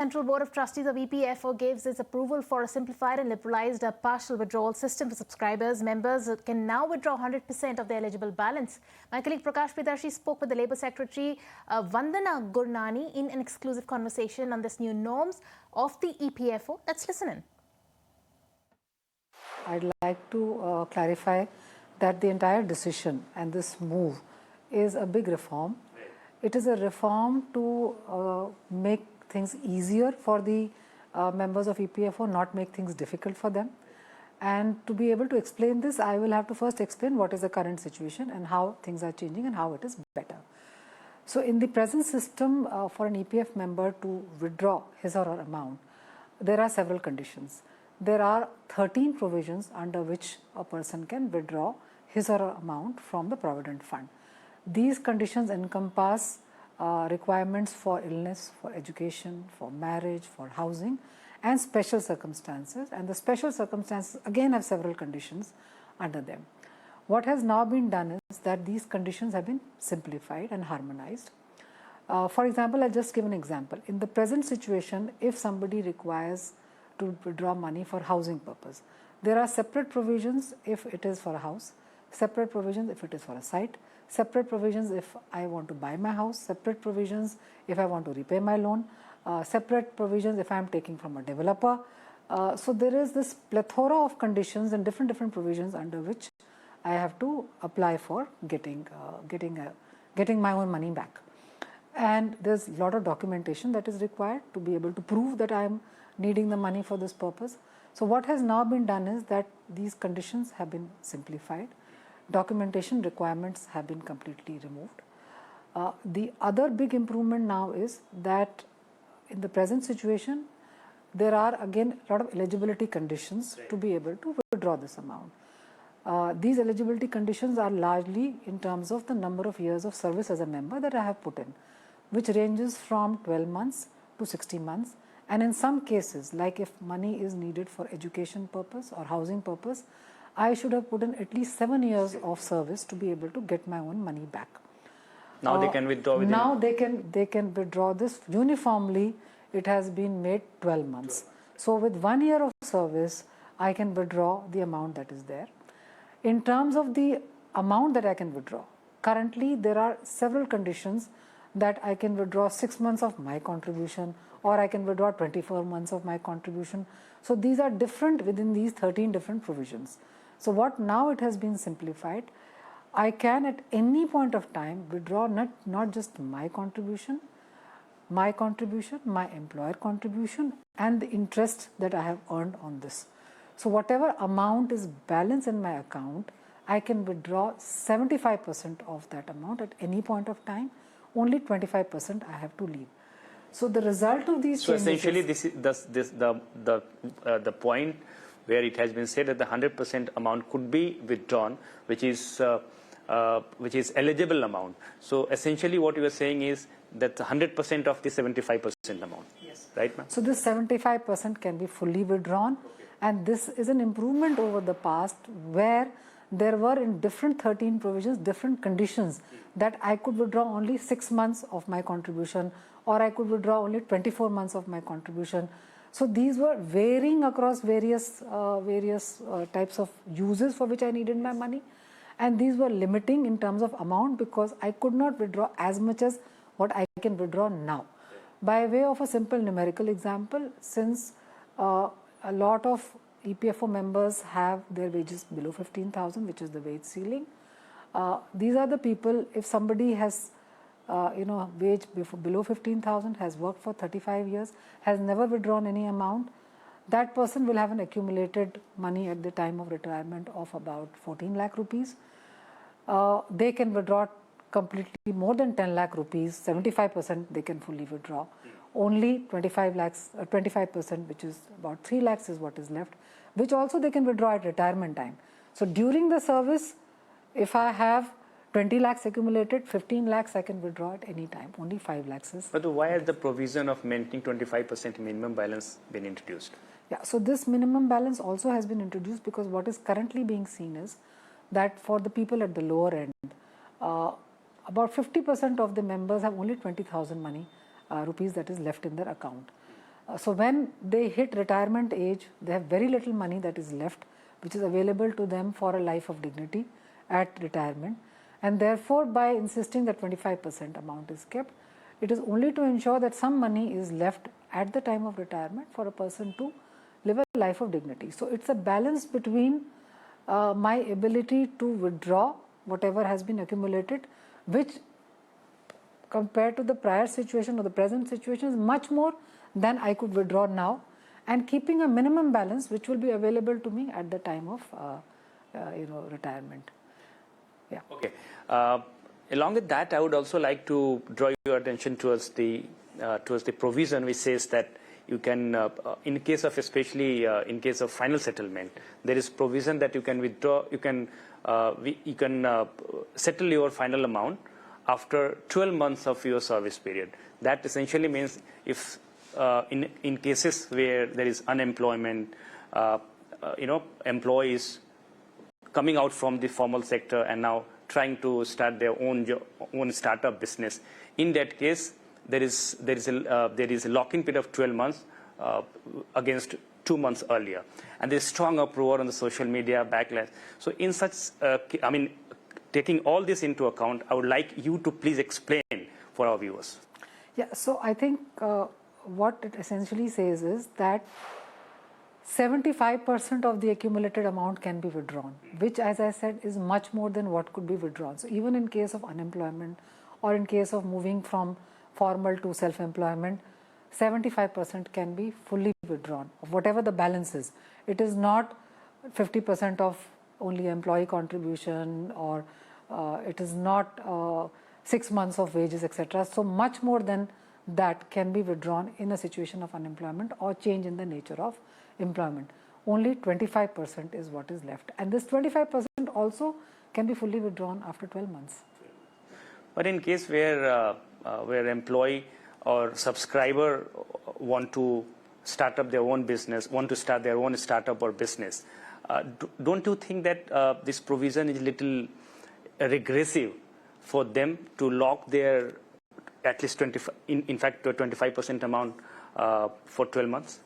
Central Board of Trustees of EPFO gives its approval for a simplified and liberalized partial withdrawal system for subscribers. Members can now withdraw 100% of their eligible balance. My colleague Prakash Pridarshi spoke with the Labour Secretary Vandana Gurnani in an exclusive conversation on this new norms of the EPFO. Let's listen in. I'd like to clarify that the entire decision and this move is a big reform. It is a reform to make things easier for the members of EPFO, not make things difficult for them. And to be able to explain this, I will have to first explain what is the current situation and how things are changing and how it is better. So in the present system, for an EPF member to withdraw his or her amount, there are several conditions. There are 13 provisions under which a person can withdraw his or her amount from the Provident Fund. These conditions encompass requirements for illness, for education, for marriage, for housing, and special circumstances. And the special circumstances again have several conditions under them. What has now been done is that these conditions have been simplified and harmonized. For example, I'll just give an example. In the present situation, if somebody requires to withdraw money for housing purpose, there are separate provisions if it is for a house, separate provisions if it is for a site, separate provisions if I want to buy my house, separate provisions if I want to repay my loan, separate provisions if I am taking from a developer. So there is this plethora of conditions and different provisions under which I have to apply for getting my own money back. And there's a lot of documentation that is required to be able to prove that I am needing the money for this purpose. So what has now been done is that these conditions have been simplified. Documentation requirements have been completely removed. The other big improvement now is that in the present situation, there are again a lot of eligibility conditions to be able to withdraw this amount. These eligibility conditions are largely in terms of the number of years of service as a member that I have put in, which ranges from 12 months to 60 months. And in some cases, like if money is needed for education purpose or housing purpose, I should have put in at least 7 years of service to be able to get my own money back. Now they can withdraw within... Now they can withdraw this uniformly. It has been made 12 months. So with 1 year of service, I can withdraw the amount that is there. In terms of the amount that I can withdraw, currently there are several conditions that I can withdraw 6 months of my contribution, or I can withdraw 24 months of my contribution. So these are different within these 13 different provisions. So what now it has been simplified, I can at any point of time withdraw not just my contribution, my employer contribution, and the interest that I have earned on this. So whatever amount is balanced in my account, I can withdraw 75% of that amount at any point of time. Only 25% I have to leave. So the result of these changes... So essentially this is the point where it has been said that the 100% amount could be withdrawn, which is eligible amount. So essentially what you are saying is that 100% of the 75% amount. Yes. Right, ma'am? So this 75% can be fully withdrawn. And this is an improvement over the past where there were in different 13 provisions, different conditions that I could withdraw only 6 months of my contribution, or I could withdraw only 24 months of my contribution. So these were varying across various types of uses for which I needed my money. And these were limiting in terms of amount because I could not withdraw as much as what I can withdraw now. By way of a simple numerical example, since a lot of EPFO members have their wages below 15,000, which is the wage ceiling. These are the people, if somebody has wage below 15,000, has worked for 35 years, has never withdrawn any amount, that person will have an accumulated money at the time of retirement of about 14 lakh rupees. They can withdraw completely more than 10 lakh rupees, 75% they can fully withdraw. Only 25 lakhs, 25%, which is about 3 lakhs is what is left, which also they can withdraw at retirement time. So during the service, if I have 20 lakhs accumulated, 15 lakhs I can withdraw at any time. Only 5 lakhs is... But why has the provision of maintaining 25% minimum balance been introduced? Yeah, so this minimum balance also has been introduced because what is currently being seen is that for the people at the lower end, about 50% of the members have only 20,000 rupees that is left in their account. So when they hit retirement age, they have very little money that is left, which is available to them for a life of dignity at retirement. And therefore, by insisting that 25% amount is kept, it is only to ensure that some money is left at the time of retirement for a person to live a life of dignity. So it's a balance between my ability to withdraw whatever has been accumulated, which compared to the prior situation or the present situation is much more than I could withdraw now, and keeping a minimum balance which will be available to me at the time of retirement. Yeah. Okay. Along with that, I would also like to draw your attention towards the provision which says that you can, in case of especially in case of final settlement, there is provision that you can withdraw, you can settle your final amount after 12 months of your service period. That essentially means if in cases where there is unemployment, employees coming out from the formal sector and now trying to start their own startup business, in that case there is a lock-in period of 12 months against 2 months earlier, and there is strong uproar on the social media backlash. So in such taking all this into account, I would like you to please explain for our viewers. Yeah, so I think what it essentially says is that 75% of the accumulated amount can be withdrawn, which, as I said, is much more than what could be withdrawn. So even in case of unemployment or in case of moving from formal to self-employment, 75% can be fully withdrawn of whatever the balance is. It is not 50% of only employee contribution, or it is not 6 months of wages, etc. So much more than that can be withdrawn in a situation of unemployment or change in the nature of employment. Only 25% is what is left, and this 25% also can be fully withdrawn after 12 months. But in case where employee or subscriber want to start up their own business, want to start their own startup or business, don't you think that this provision is a little regressive for them to lock their at least 25% amount for 12 months?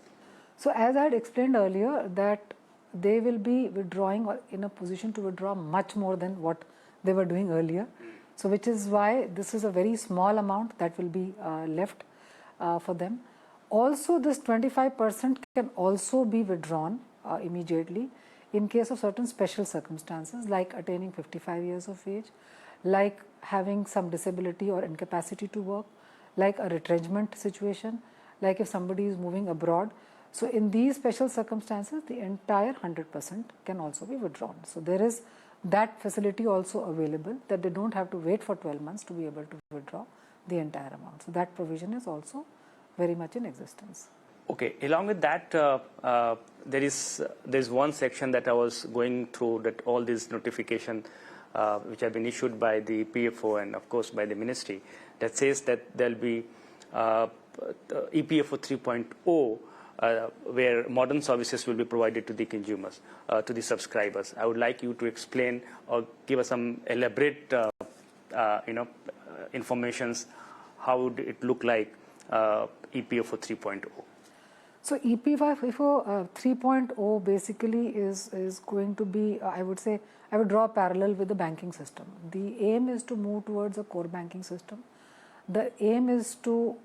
So as I had explained earlier, that they will be withdrawing or in a position to withdraw much more than what they were doing earlier. So which is why this is a very small amount that will be left for them. Also, this 25% can also be withdrawn immediately in case of certain special circumstances, like attaining 55 years of age, like having some disability or incapacity to work, like a retrenchment situation, like if somebody is moving abroad. So in these special circumstances, the entire 100% can also be withdrawn. So there is that facility also available, that they don't have to wait for 12 months to be able to withdraw the entire amount. So that provision is also very much in existence. Okay. Along with that, there is one section that I was going through, that all these notifications which have been issued by the EPFO and of course by the ministry, that says that there will be EPFO 3.0 where modern services will be provided to the consumers, to the subscribers. I would like you to explain or give us some elaborate informations. How would it look like EPFO 3.0? So EPFO 3.0 basically is going to be, I would say, I would draw a parallel with the banking system. The aim is to move towards a core banking system. The aim is to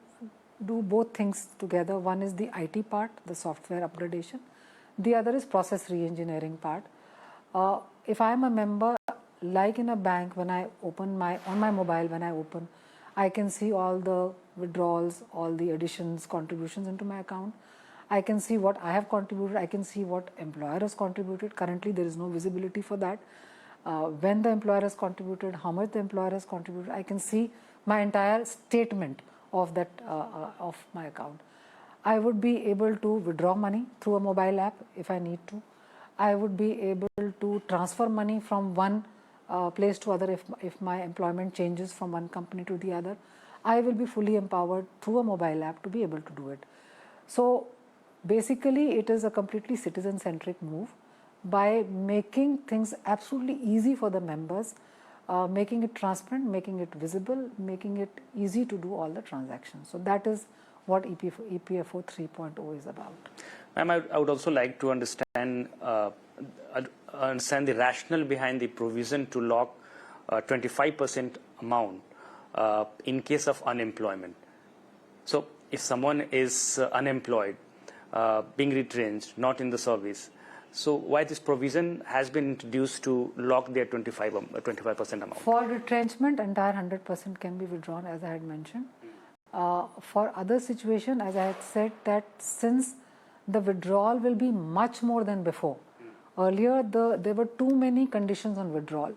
do both things together. One is the IT part, the software upgradation. The other is process re-engineering part. If I am a member, like in a bank, when I open on my mobile, when I open, I can see all the withdrawals, all the additions, contributions into my account. I can see what I have contributed. I can see what employer has contributed. Currently, there is no visibility for that. When the employer has contributed, how much the employer has contributed. I can see my entire statement of that of my account. I would be able to withdraw money through a mobile app if I need to. I would be able to transfer money from one place to other if my employment changes from one company to the other. I will be fully empowered through a mobile app to be able to do it. So basically, it is a completely citizen-centric move by making things absolutely easy for the members, making it transparent, making it visible, making it easy to do all the transactions. So that is what EPFO 3.0 is about. Ma'am, I would also like to understand the rationale behind the provision to lock 25% amount in case of unemployment. So if someone is unemployed, being retrenched, not in the service, so why this provision has been introduced to lock their 25% amount? For retrenchment, entire 100% can be withdrawn, as I had mentioned. For other situation, as I had said, that since the withdrawal will be much more than before. Earlier, there were too many conditions on withdrawal.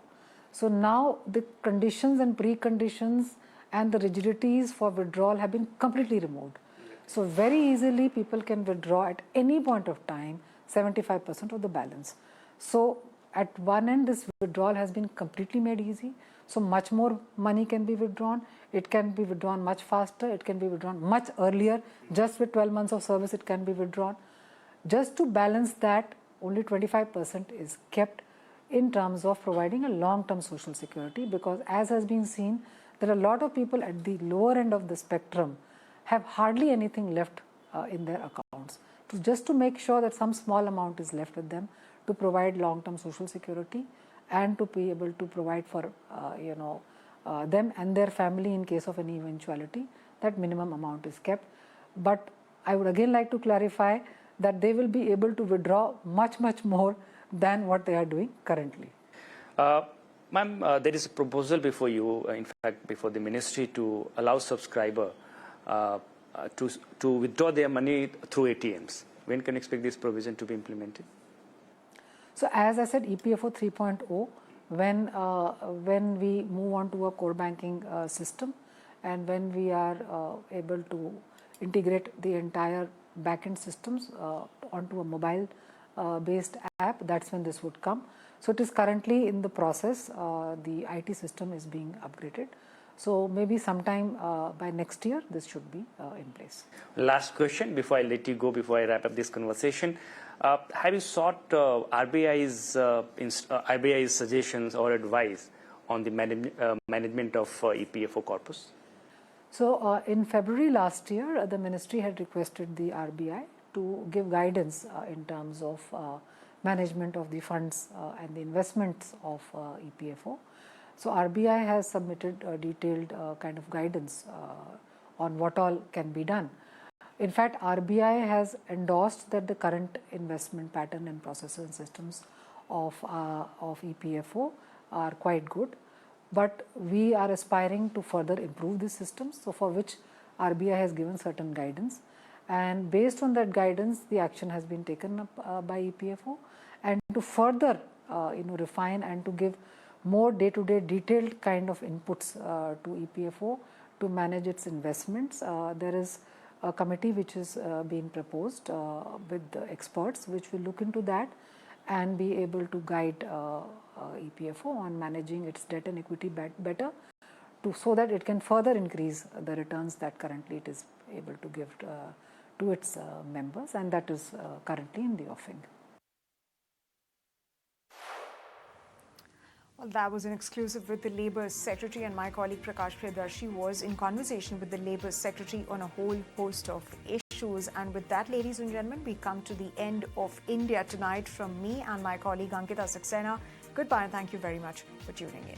So now the conditions and preconditions and the rigidities for withdrawal have been completely removed. So very easily people can withdraw at any point of time 75% of the balance. So at one end, this withdrawal has been completely made easy. So much more money can be withdrawn. It can be withdrawn much faster. It can be withdrawn much earlier. Just with 12 months of service, it can be withdrawn. Just to balance that, only 25% is kept in terms of providing a long-term social security, because as has been seen, there are a lot of people at the lower end of the spectrum have hardly anything left in their accounts. So just to make sure that some small amount is left with them to provide long-term social security and to be able to provide for them and their family in case of any eventuality, that minimum amount is kept. But I would again like to clarify that they will be able to withdraw much more than what they are doing currently. Ma'am, there is a proposal before you, in fact, before the ministry, to allow subscriber to withdraw their money through ATMs. When can you expect this provision to be implemented? So as I said, EPFO 3.0, when we move on to a core banking system and when we are able to integrate the entire backend systems onto a mobile based app, that's when this would come. So it is currently in the process. The IT system is being upgraded. So maybe sometime by next year, this should be in place. Last question before I let you go, before I wrap up this conversation. Have you sought RBI's suggestions or advice on the management of EPFO corpus? So in February last year, the ministry had requested the RBI to give guidance in terms of management of the funds and the investments of EPFO. So RBI has submitted a detailed kind of guidance on what all can be done. In fact, RBI has endorsed that the current investment pattern and processes and systems of EPFO are quite good, but we are aspiring to further improve these systems, so for which RBI has given certain guidance, and based on that guidance the action has been taken up by EPFO, and to further refine and to give more day-to-day detailed kind of inputs to EPFO to manage its investments. There is a committee which is being proposed with the experts which will look into that and be able to guide EPFO on managing its debt and equity better, so that it can further increase the returns that currently it is able to give to its members, and that is currently in the offing. Well, that was an exclusive with the Labour Secretary, and my colleague Prakash Priyadarshi was in conversation with the Labour Secretary on a whole host of issues. And with that, ladies and gentlemen, we come to the end of India Tonight from me and my colleague Ankita Saxena. Goodbye and thank you very much for tuning in.